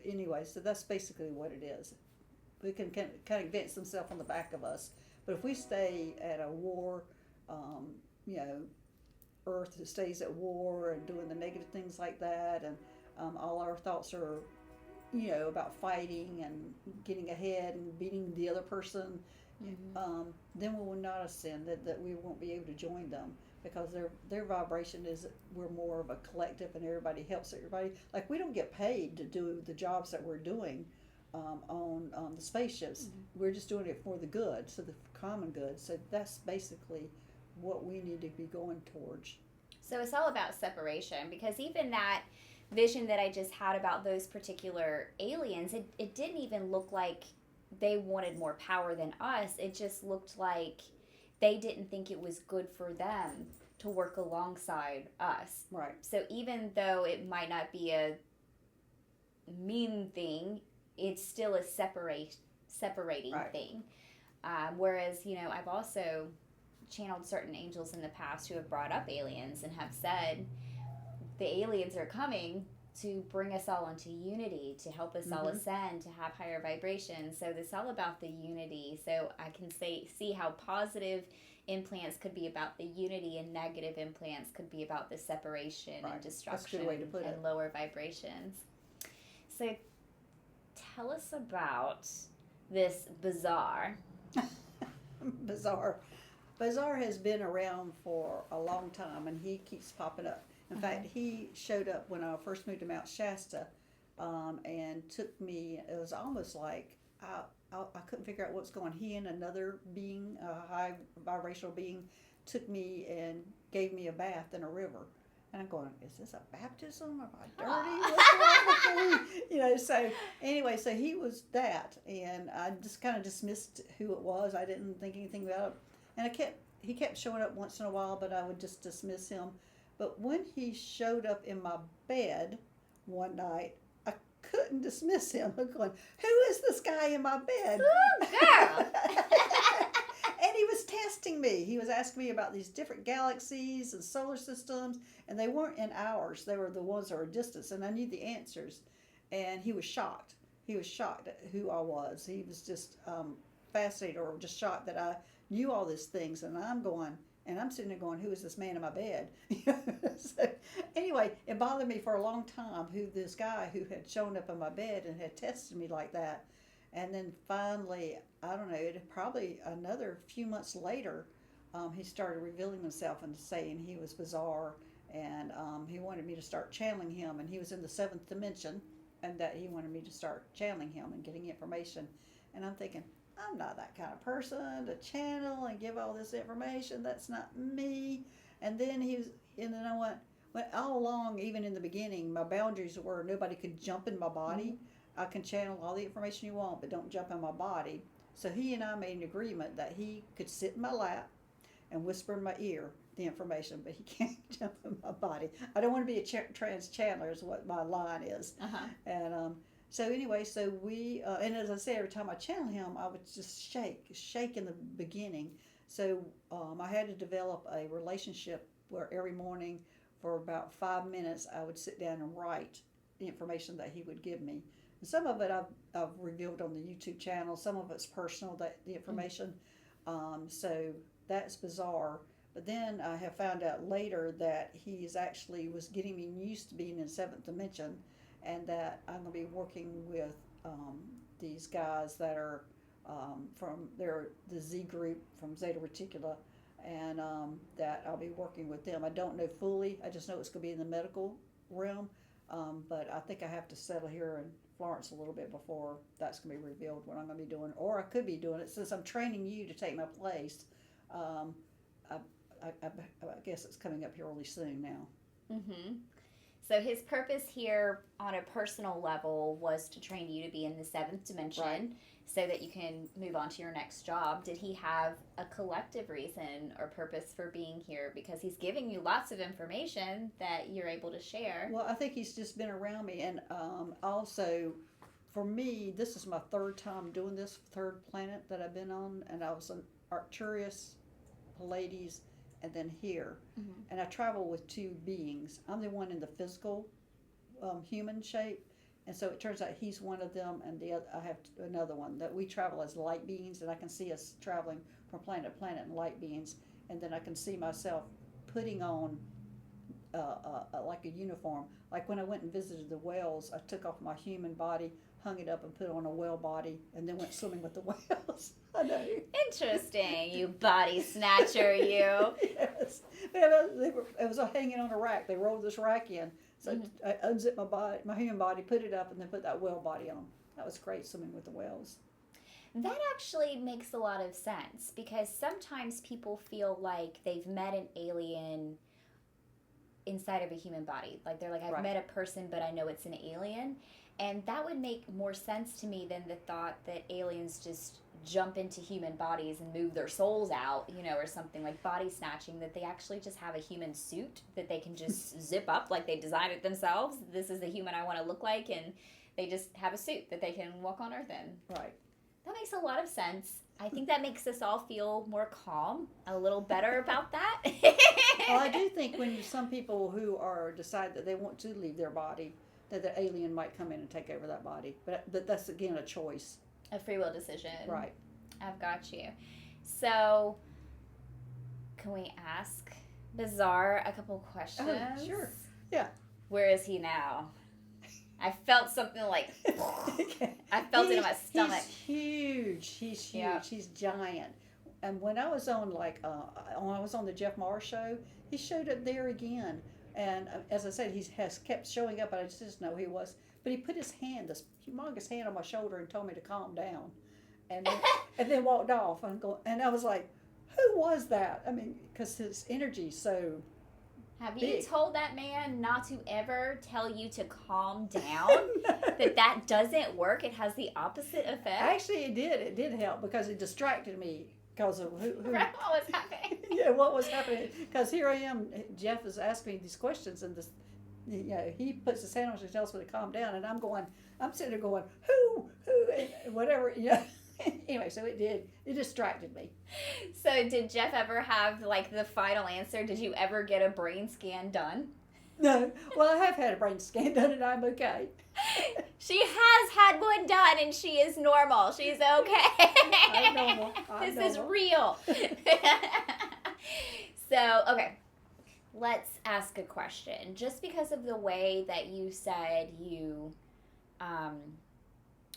Anyway, so that's basically what it is. We can kind of advance themselves on the back of us. But if we stay at a war, Earth stays at war and doing the negative things like that, and all our thoughts are, about fighting and getting ahead and beating the other person, mm-hmm. Then we will not ascend. That we won't be able to join them, because their vibration is we're more of a collective and everybody helps everybody. Like, we don't get paid to do the jobs that we're doing on the spaceships. Mm-hmm. We're just doing it for the good, so the common good. So that's basically what we need to be going towards. So it's all about separation, because even that vision that I just had about those particular aliens, it didn't even look like they wanted more power than us. It just looked like they didn't think it was good for them to work alongside us. Right. So even though it might not be a mean thing, it's still a separating right. thing. Whereas, I've also channeled certain angels in the past who have brought up aliens and have said the aliens are coming to bring us all into unity, to help us mm-hmm. all ascend, to have higher vibrations. So it's all about the unity. So I can see how positive implants could be about the unity, and negative implants could be about the separation right. and destruction and lower vibrations. So tell us about this Bizaar. Bizaar has been around for a long time, and he keeps popping up. In uh-huh. fact, he showed up when I first moved to Mount Shasta, and took me. It was almost like I couldn't figure out what's going on. He and another being, a high vibrational being, took me and gave me a bath in a river. And I'm going, is this a baptism? Am I dirty? What's wrong with me? So anyway, so he was that, and I just kind of dismissed who it was. I didn't think anything about it, and he kept showing up once in a while, but I would just dismiss him. But when he showed up in my bed one night, I couldn't dismiss him. I'm going, who is this guy in my bed? Ooh, girl. And he was testing me. He was asking me about these different galaxies and solar systems, and they weren't in ours. They were the ones that were distant, and I knew the answers. And he was shocked. He was shocked at who I was. He was just fascinated, or just shocked that I knew all these things. And I'm sitting there going, who is this man in my bed? So anyway, it bothered me for a long time who this guy who had shown up in my bed and had tested me like that. And then finally, I don't know, it probably another few months later, he started revealing himself and saying he was Bizaar, and he wanted me to start channeling him, and he was in the seventh dimension, and that he wanted me to start channeling him and getting information. And I'm thinking, I'm not that kind of person to channel and give all this information. That's not me. And then and then I went all along, even in the beginning, my boundaries were nobody could jump in my body. I can channel all the information you want, but don't jump in my body. So he and I made an agreement that he could sit in my lap and whisper in my ear the information, but he can't jump in my body. I don't want to be a trans channeler is what my line is. And so anyway, so we, and as I say, every time I channel him, I would just shake in the beginning. So I had to develop a relationship where every morning for about 5 minutes, I would sit down and write the information that he would give me. And some of it I've revealed on the YouTube channel. Some of it's personal, the information. So that's Bizaar. But then I have found out later that he's actually was getting me used to being in seventh dimension, and that I'm going to be working with these guys that are the Z group from Zeta Reticula, and that I'll be working with them. I don't know fully. I just know it's going to be in the medical realm, but I think I have to settle here in Florence a little bit before that's going to be revealed what I'm going to be doing. Or I could be doing it since I'm training you to take my place. I guess it's coming up here really soon now. So his purpose here on a personal level was to train you to be in the seventh dimension, so that you can move on to your next job. Did he have a collective reason or purpose for being here? Because he's giving you lots of information that you're able to share. Well, I think he's just been around me, and also for me, this is my third time doing this, third planet that I've been on, and I was on Arcturus, Pleiades, and then here. And I travel with two beings. I'm the one in the physical human shape, and so it turns out he's one of them, and the other, I have another one that we travel as light beings, and I can see us traveling from planet to planet in light beings, and then I can see myself putting on like a uniform. Like when I went and visited the whales, I took off my human body, hung it up, and put on a whale body, and then went swimming with the whales. I know. Interesting, you body snatcher, you. Yes. It was hanging on a rack. They rolled this rack in. So I unzipped my human body, put it up, and then put that whale body on. That was great, swimming with the whales. That actually makes a lot of sense, because sometimes people feel like they've met an alien inside of a human body. Like they're like, I've met a person, but I know it's an alien. And that would make more sense to me than the thought that aliens just jump into human bodies and move their souls out, or something like body snatching, that they actually just have a human suit that they can just zip up like they designed it themselves. This is the human I want to look like, and they just have a suit that they can walk on Earth in. Right. That makes a lot of sense. I think that makes us all feel more calm, a little better about that. Well, I do think when some people who decide that they want to leave their body, that the alien might come in and take over that body. But that's, again, a choice. A free will decision. Right. I've got you. So, can we ask Bizaar a couple questions? Oh, sure. Yeah. Where is he now? I felt something like, I felt it in my stomach. He's huge. He's huge. Yeah. He's giant. And when I was on the Jeff Mars show, he showed up there again. And as I said, he has kept showing up, and I just know he was. But he put his hand, this humongous hand, on my shoulder and told me to calm down, and then walked off. And I was like, who was that? I mean, because his energy's so Have big. you told that man not to ever tell you to calm down? that doesn't work? It has the opposite effect? Actually, it did. It did help because it distracted me because of who Right, what was happening? Yeah, what was happening? Because here I am. Jeff is asking me these questions, and he puts his hand on us and tells me to calm down, and I'm sitting there going, who, and whatever, Anyway, so it distracted me. So did Jeff ever have like the final answer? Did you ever get a brain scan done? No. Well, I have had a brain scan done, and I'm okay. She has had one done, and she is normal. She's okay. I'm normal. This is real. So, okay. Let's ask a question. Just because of the way that you said you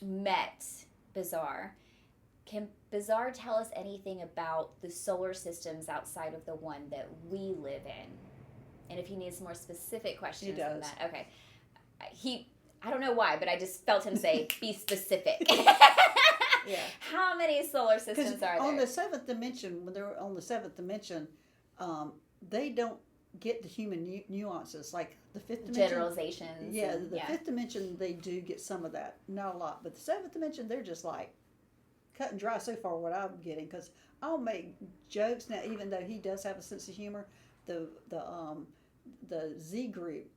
met Bizaar, can Bizaar tell us anything about the solar systems outside of the one that we live in? And if he needs more specific questions than that. Okay. I don't know why, but I just felt him say, be specific. Yeah. How many solar systems are there? On the seventh dimension, when they're on the seventh dimension, they don't get the human nuances like the fifth dimension. Generalizations. Yeah, the fifth dimension, they do get some of that. Not a lot. But the seventh dimension, they're just like cut and dry so far what I'm getting. Because I'll make jokes now, even though he does have a sense of humor. The Z group,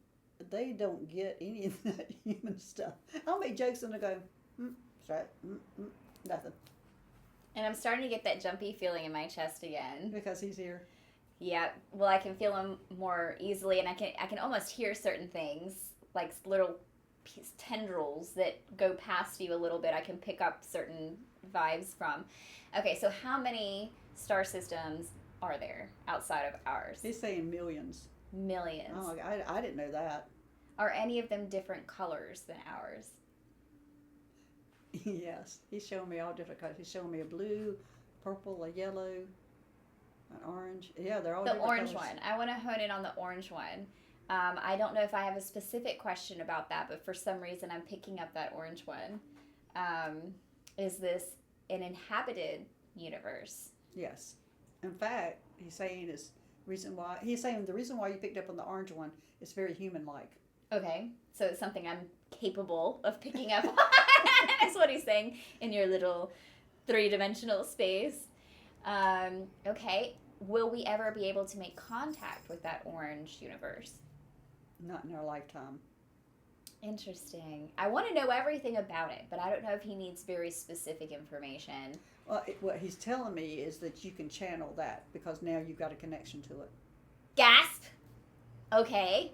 they don't get any of that human stuff. I'll make jokes and they go, right, nothing. And I'm starting to get that jumpy feeling in my chest again. Because he's here. Yeah, well, I can feel him more easily, and I can almost hear certain things, like little tendrils that go past you a little bit. I can pick up certain vibes from. Okay, so how many star systems are there outside of ours? He's saying millions. Millions. Oh, I didn't know that. Are any of them different colors than ours? Yes, he's showing me all different colors. He's showing me a blue, purple, a yellow, an orange. Yeah, they're all the different orange colors. one. I want to hone in on the orange one. I don't know if I have a specific question about that, but for some reason I'm picking up that orange one. Is this an inhabited universe? Yes. In fact, he's saying the reason why you picked up on the orange one is very human-like. Okay, so it's something I'm capable of picking up on. That's what he's saying in your little 3-dimensional space. Okay, will we ever be able to make contact with that orange universe? Not in our lifetime. Interesting. I want to know everything about it, but I don't know if he needs very specific information. Well, what he's telling me is that you can channel that because now you've got a connection to it. Gasp! Okay.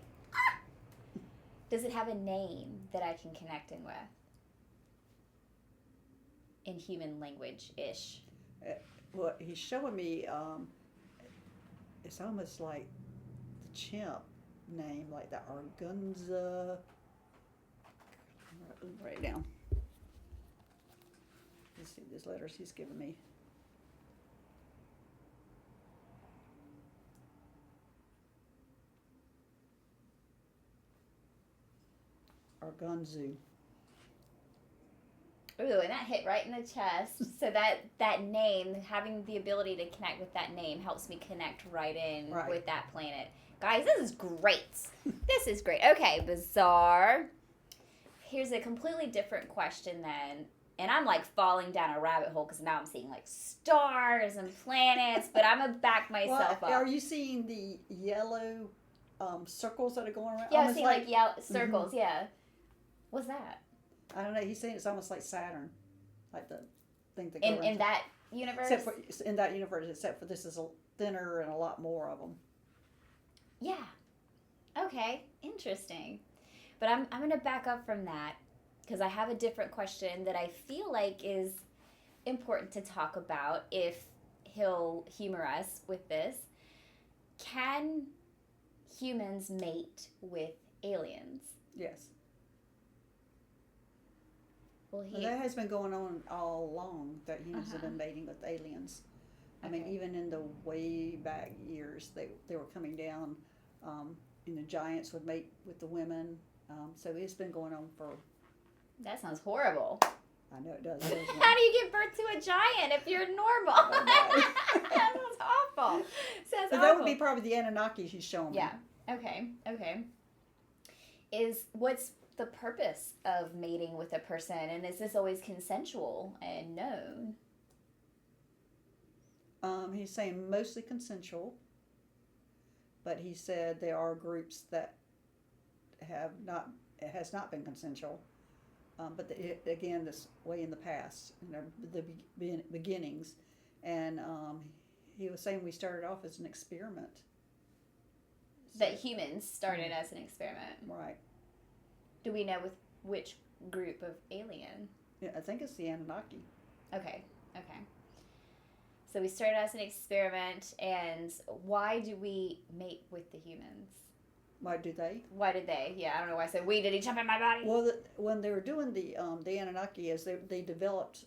Does it have a name that I can connect in with? In human language-ish. Well, he's showing me, it's almost like the chimp name, like the Argunza. Write it down. Let's see these letters he's giving me. Argunzu. Ooh, and that hit right in the chest. So that name, having the ability to connect with that name helps me connect right in with that planet. Guys, this is great. This is great. Okay, Bizaar. Here's a completely different question then. And I'm like falling down a rabbit hole because now I'm seeing like stars and planets, but I'm going to back myself up. Are you seeing the yellow circles that are going around? Yeah, I'm seeing like yellow circles, yeah. What's that? I don't know. He's saying it's almost like Saturn, like the thing that goes in that universe. In that universe, except for this is a thinner and a lot more of them. Yeah. Okay. Interesting. But I'm going to back up from that because I have a different question that I feel like is important to talk about if he'll humor us with this. Can humans mate with aliens? Yes. Well, that has been going on all along, that humans have been mating with aliens. I mean, even in the way back years, they were coming down, giants would mate with the women. So it's been going on for... That sounds horrible. I know it does. How do you give birth to a giant if you're normal? That sounds awful. But that would be probably the Anunnaki he's showing me. Yeah. Okay. What's the purpose of mating with a person, and is this always consensual and known? He's saying mostly consensual, but he said there are groups that it has not been consensual. But again, this way in the past, the beginnings, and he was saying we started off as an experiment. That humans started as an experiment. Right. Do we know with which group of alien? Yeah, I think it's the Anunnaki. Okay. So we started as an experiment, and why do we mate with the humans? Why do they? Why did they? Yeah, I don't know why I said we. Did he jump in my body? Well, when they were doing the Anunnaki, is they developed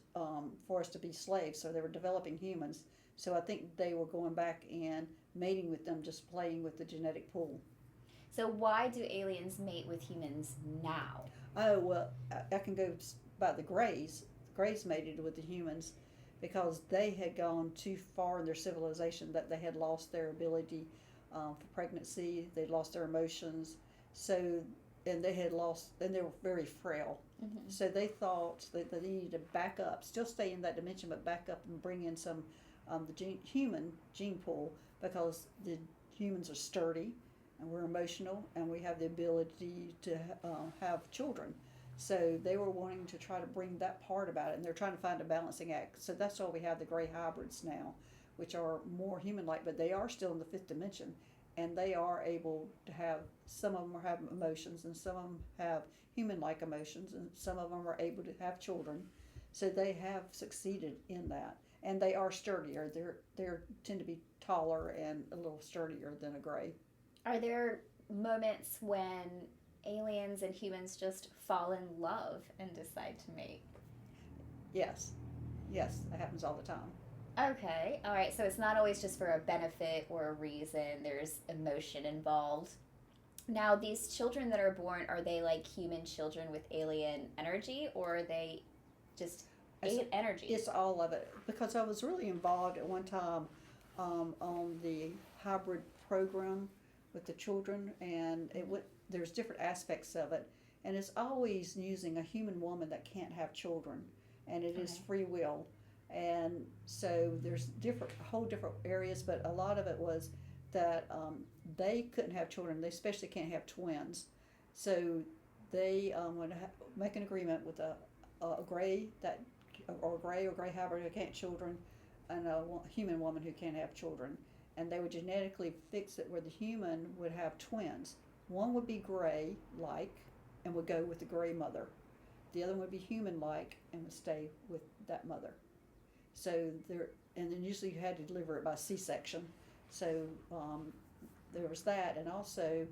for us to be slaves, so they were developing humans. So I think they were going back and mating with them, just playing with the genetic pool. So why do aliens mate with humans now? Oh well, I can go by the Greys. The Greys mated with the humans because they had gone too far in their civilization, that they had lost their ability for pregnancy. They'd lost their emotions. So, and they had lost, and they were very frail. Mm-hmm. So they thought that they needed to back up, still stay in that dimension, but back up and bring in some human gene pool, because the humans are sturdy and we're emotional and we have the ability to have children. So they were wanting to try to bring that part about it, and they're trying to find a balancing act. So that's why we have the gray hybrids now, which are more human-like, but they are still in the fifth dimension, and they are able to have, some of them have emotions, and some of them have human-like emotions, and some of them are able to have children. So they have succeeded in that, and they are sturdier. They tend to be taller and a little sturdier than a gray. Are there moments when aliens and humans just fall in love and decide to mate? Yes, that happens all the time. Okay, all right. So it's not always just for a benefit or a reason. There's emotion involved. Now, these children that are born, are they like human children with alien energy, or are they just energy? It's all of it, because I was really involved at one time on the hybrid program with the children, and there's different aspects of it, and it's always using a human woman that can't have children, and it is free will. And so there's whole different areas, but a lot of it was that they couldn't have children. They especially can't have twins. So they would make an agreement with a gray or gray hybrid who can't have children, and a human woman who can't have children. And they would genetically fix it where the human would have twins. One would be gray-like and would go with the gray mother. The other one would be human-like and would stay with that mother. So and then usually you had to deliver it by C-section. So there was that, and also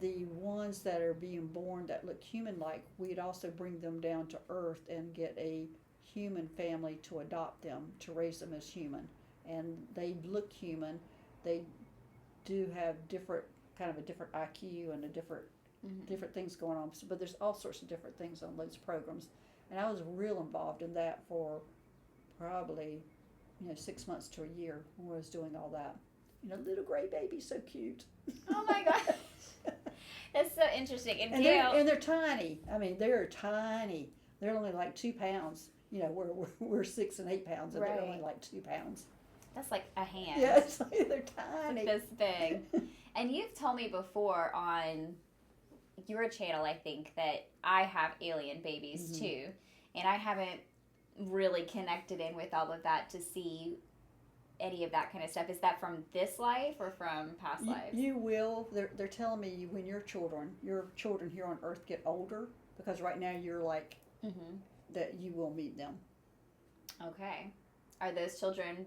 the ones that are being born that look human-like, we'd also bring them down to Earth and get a human family to adopt them, to raise them as human. And they look human. They do have a different IQ and different things going on. But there's all sorts of different things on those programs, and I was real involved in that for probably 6 months to a year when I was doing all that. Little gray baby, so cute. Oh my gosh, that's so interesting. And Gail, they're tiny. I mean, they're tiny. They're only like 2 pounds. We're 6 and 8 pounds, and they're only like 2 pounds. That's like a hand. Yeah, it's like they're tiny. This big. And you've told me before on your channel, I think, that I have alien babies too. And I haven't really connected in with all of that to see any of that kind of stuff. Is that from this life or from past lives? You will. They're telling me when your children here on Earth get older, because right now you're like, that you will meet them. Okay. Are those children,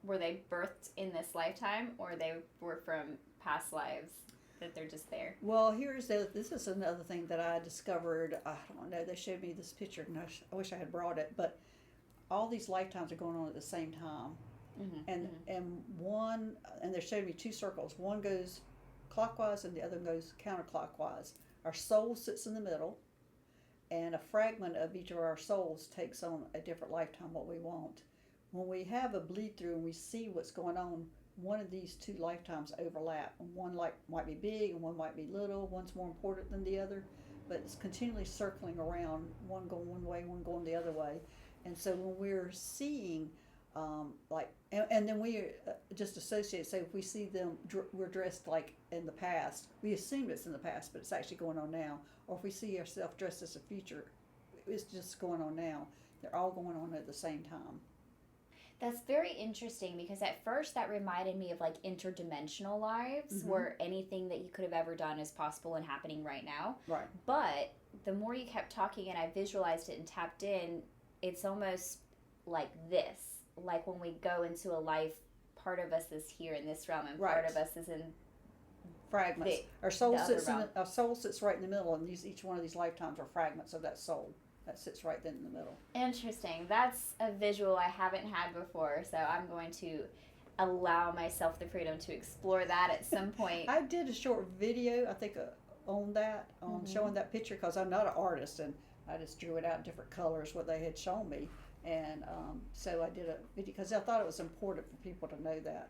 were they birthed in this lifetime, or they were from past lives that they're just there? Well, this is another thing that I discovered. I don't know, they showed me this picture, and I wish I had brought it, but all these lifetimes are going on at the same time. And they showed me 2 circles. One goes clockwise and the other goes counterclockwise. Our soul sits in the middle, and a fragment of each of our souls takes on a different lifetime, what we want. When we have a bleed through and we see what's going on, one of these 2 lifetimes overlap. And one might be big and one might be little. One's more important than the other, but it's continually circling around, one going one way, one going the other way. And so when we're seeing, and then we just associate, say if we see them, we're dressed like in the past, we assume it's in the past, but it's actually going on now. Or if we see ourselves dressed as a future, it's just going on now. They're all going on at the same time. That's very interesting, because at first that reminded me of like interdimensional lives, where anything that you could have ever done is possible and happening right now. Right. But the more you kept talking and I visualized it and tapped in, it's almost like this. Like when we go into a life, part of us is here in this realm and part of us is in fragments. Our soul sits right in the middle, and each one of these lifetimes are fragments of that soul that sits right then in the middle. Interesting. That's a visual I haven't had before, so I'm going to allow myself the freedom to explore that at some point. I did a short video, I think, on that, showing that picture, because I'm not an artist, and I just drew it out in different colors, what they had shown me. And so I did a video because I thought it was important for people to know that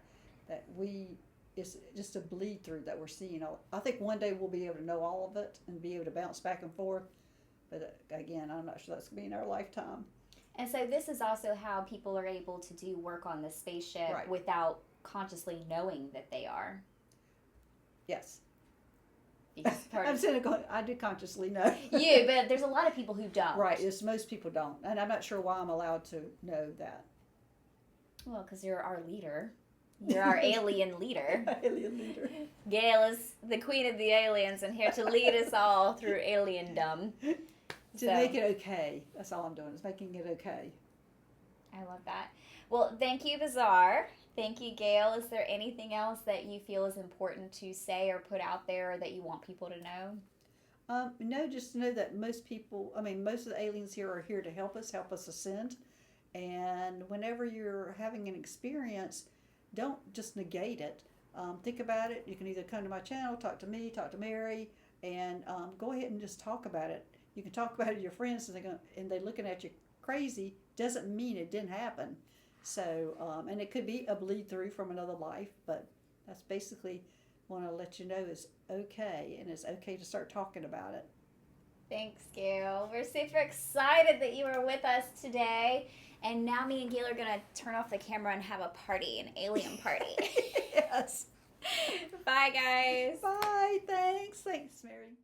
it's just a bleed through that we're seeing. I think one day we'll be able to know all of it and be able to bounce back and forth. But again, I'm not sure that's going to be in our lifetime. And so this is also how people are able to do work on the spaceship without consciously knowing that they are. Yes. I'm saying I do consciously know. You, but there's a lot of people who don't. Right, most people don't. And I'm not sure why I'm allowed to know that. Well, because you're our leader. You're our alien leader. Alien leader. Gail is the queen of the aliens and here to lead us all through aliendom. To make it okay. That's all I'm doing, is making it okay. I love that. Well, thank you, Bizaar. Thank you, Gail. Is there anything else that you feel is important to say or put out there, or that you want people to know? No, just to know that most of the aliens here are here to help us ascend. And whenever you're having an experience, don't just negate it. Think about it. You can either come to my channel, talk to me, talk to Mary, and go ahead and just talk about it. You can talk about it to your friends, and they're looking at you crazy. Doesn't mean it didn't happen. So, and it could be a bleed through from another life, but that's basically want to let you know it's okay, and it's okay to start talking about it. Thanks, Gail. We're super excited that you were with us today. And now me and Gail are going to turn off the camera and have a party, an alien party. Yes. Bye, guys. Bye. Thanks, Mary.